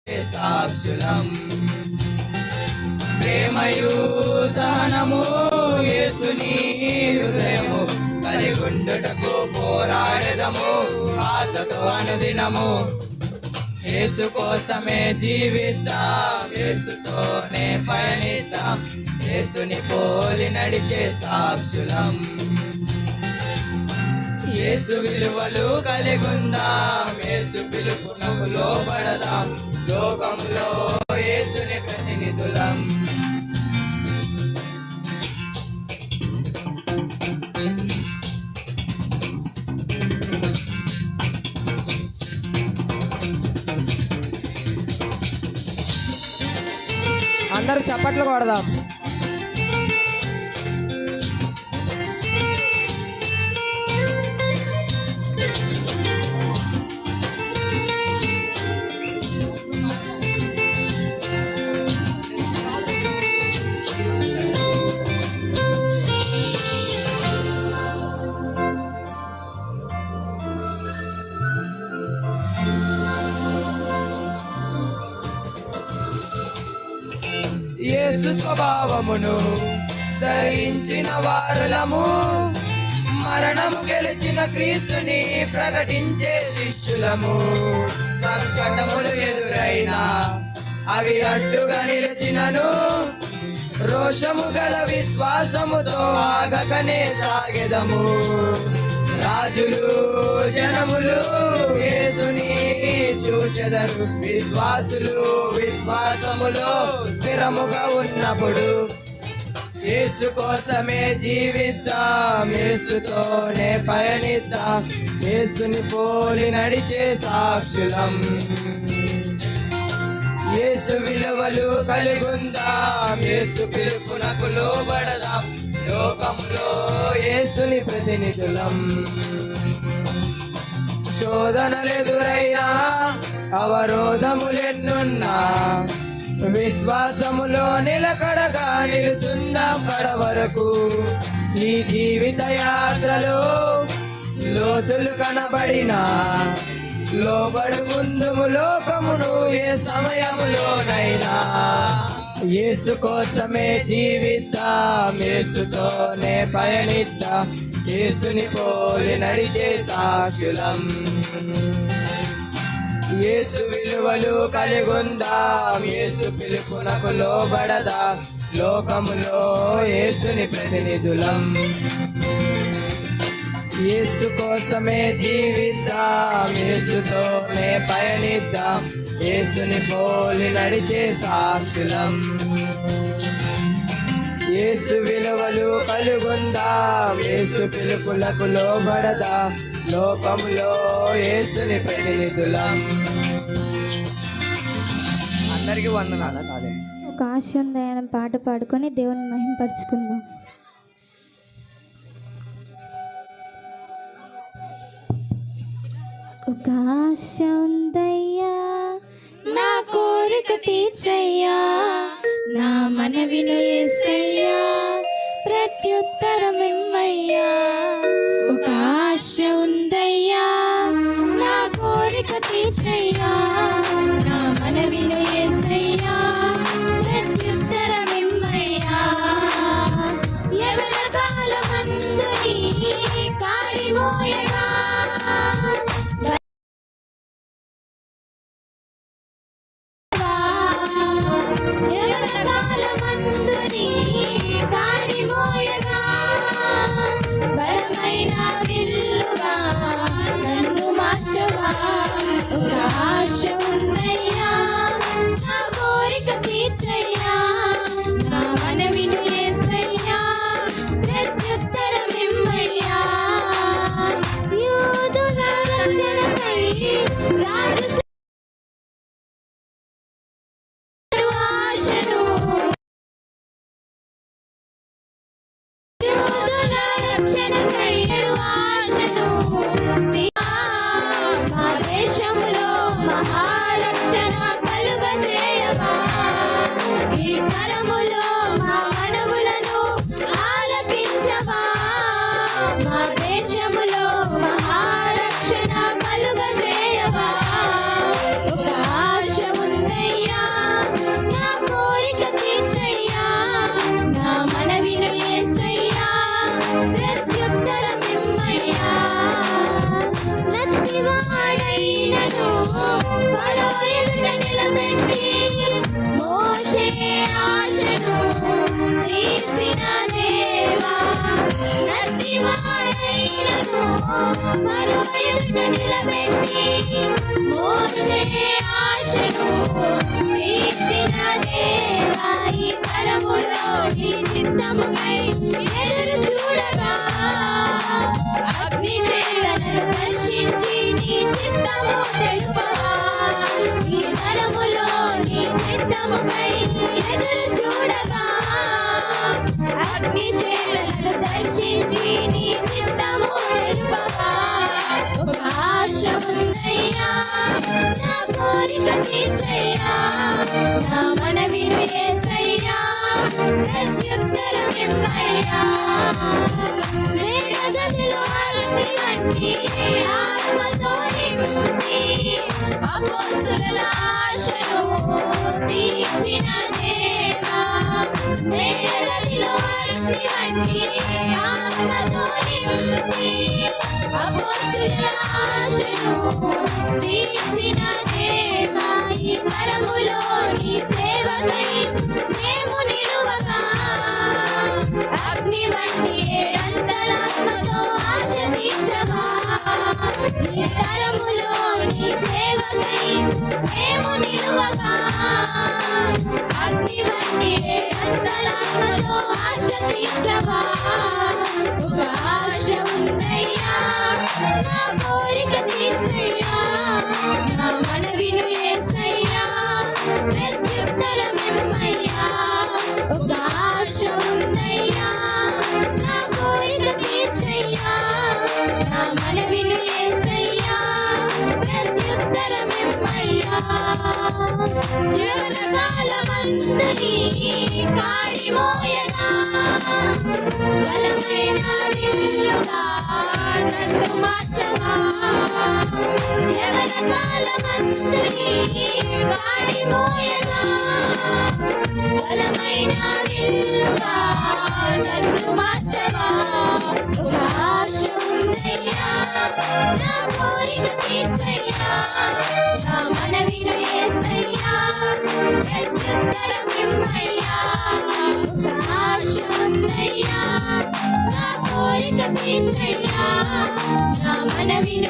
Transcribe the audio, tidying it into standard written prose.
సాక్షులం. ప్రేమయు సహనము యేసుని హృదయము కలిగుండుటకు పోరాడెదము ఆశతో అనుదినము. యేసు కోసమే జీవిద్దాం, యేసుతోనే పయనిద్దాం, యేసుని పోలి నడిచే సాక్షులం. యేసు విలువలు కలిగుందాం, యేసు పిలుపునకు లోబడదాం, లోకంలో యేసుని ప్రతినిధులం. అందరూ చప్పట్లు కొడదాం. యేసు స్వభావమును ధరించిన వారులము, మరణము గెలిచిన క్రీస్తుని ప్రకటించే శిష్యులము. సంకటములు ఎదురైనా అవి అడ్డుగా నిలిచినను, రోషము గల విశ్వాసముతో ఆగకనే సాగెదము. రాజులు జనములు యేసుని చూచెదరు, విశ్వాసులు విశ్వాసములో స్థిరముగా ఉన్నప్పుడు. యేసు కోసమే జీవిద్దాం, యేసుతోనే పయనిద్దాం, యేసుని పోలి నడిచే సాక్షులం. యేసు విలువలు కలిగుందాం, యేసు పిలుపునకు లోబడదాం, లోకంలో యేసుని ప్రతినిధులం. శోధనలెదురైనా అవరోధములెన్నున్నా విశ్వాసములో నిలకడగా నిలుచుందాం కడ వరకు. ఈ జీవిత యాత్రలో లోతులు కనబడినా లోబడుకుందుము లోకమును ఏ సమయములోనైనా. యేసు కోసమే జీవిద్దాం, యేసుతోనే పయనిద్దాం, యేసుని పోలి నడిచే సాక్షులం. యేసు విలువలు కలిగుందాం, యేసు పిలుపునకు లోబడదాం, లోకములో యేసుని ప్రతినిధులం. యేసు కోసమే జీవిద్దాం, యేసుతోనే పయనిద్దాం, యేసుని పోలి నడిచే సాక్షులం. యేసు విలువలు కలుగుందాం, యేసు పిలుపులకు లోబడదాం, లోకంలో యేసుని ప్రతినిధులం. అందరికీ వందనాలు. ఒక ఆశ ఉంది ఆయన పాట పాడుకొని దేవుని మహిమపరుచుకుందాం. ఒక ఆశ ఉందయ్యా, నా కోరిక తీర్చయ్యా, నా మనవిను యేసయ్యా, ప్రత్యుత్తరం ఇమ్మయ్యా. ఒక ఆశ ఉందయ్యా, నా కోరిక తీర్చయ్యా, నా మనవిను యేసయ్యా, ప్రత్యుత్తరం ఇమ్మయ్యా. యవన కాలమందు నీ కాడి మోయగా, బలమైన విల్లుగా నన్ను మార్చవా. ఒక ఆశ ఉందయ్యా, నా కోరిక తీర్చయ్యా, నా మనవిను యేసయ్యా, ప్రత్యుత్తరం ఇమ్మయ్యా. యూదుల రక్షణకై రాజు మా దేశంలో మహారక్షణ కలుగజేయమా. ఈ తరములో మా మనవులను ఆలకించమా. మా దేశంలో మహారక్షణ కలుగజేయమా. ఒక ఆశ ఉందే మరో ఎదుట నిలబెట్టి మోసే ఆశను తీర్చిన దేవా ఈ తరములో నీ చిత్తముకై ఎదురు చూడగా అగ్ని చేతనను దర్శించి నీ చిత్తము తెలుపవా ఈ తరములో నీ చిత్తముకై ఎదురు చూడగా అగ్ని చేతనను దర్శించి నీ చిత్తము తెలుపవా ఒక ఆశ ఉందయ్యా నా కోరిక తీర్చయ్యా నా మనవిని యేసయ్యా ప్రత్యుత్తరం ఇమ్మయ్యా వేగగతిలో అగ్ని వంటి ఆత్మతో నింపి అపోస్తుల ఆశను తీర్చిన దేవా వేగగతిలో అగ్ని వంటి ఆత్మతో నింపి అపోస్తుల ఆశను తీర్చిన దేవా ఈ తరములో నీ సేవకై మేము నిలువగా అగ్ని వంటి ఏడంతరాత్మతో ఆశ తీర్చవా ఈ తరములో నీ సేవకై మేము నిలువగా అగ్ని వంటి ఏడంతరాత్మతో ఆశ తీర్చవా ఒక ఆశ ఉందయ్యా నా కోరిక తీర్చయ్యా నా మనవిను యేసయ్యా ప్రత్యుత్తరమిమ్మయ్యా ఒక ఆశ ఉందయ్యా నా కోరిక తీర్చయ్యా నా మనవిను యేసయ్యా ప్రత్యుత్తరమిమ్మయ్యా యవన కాలమంతని కాడి మోయగా బలమైన నిల్లుగా నన్ను మార్చవా యవన కాలమంతని కాడి మోయగా బలమైన నిల్లుగా నన్ను మార్చవా ఒక ఆశ ఉందయ్యా నా కోరిక తీర్చయ్యా నా మనవిను యేసయ్యా ప్రత్యుత్తరమిమ్మయ్యా ఒక ఆశ ఉందయ్యా నా కోరిక తీర్చయ్యా నా మనవిను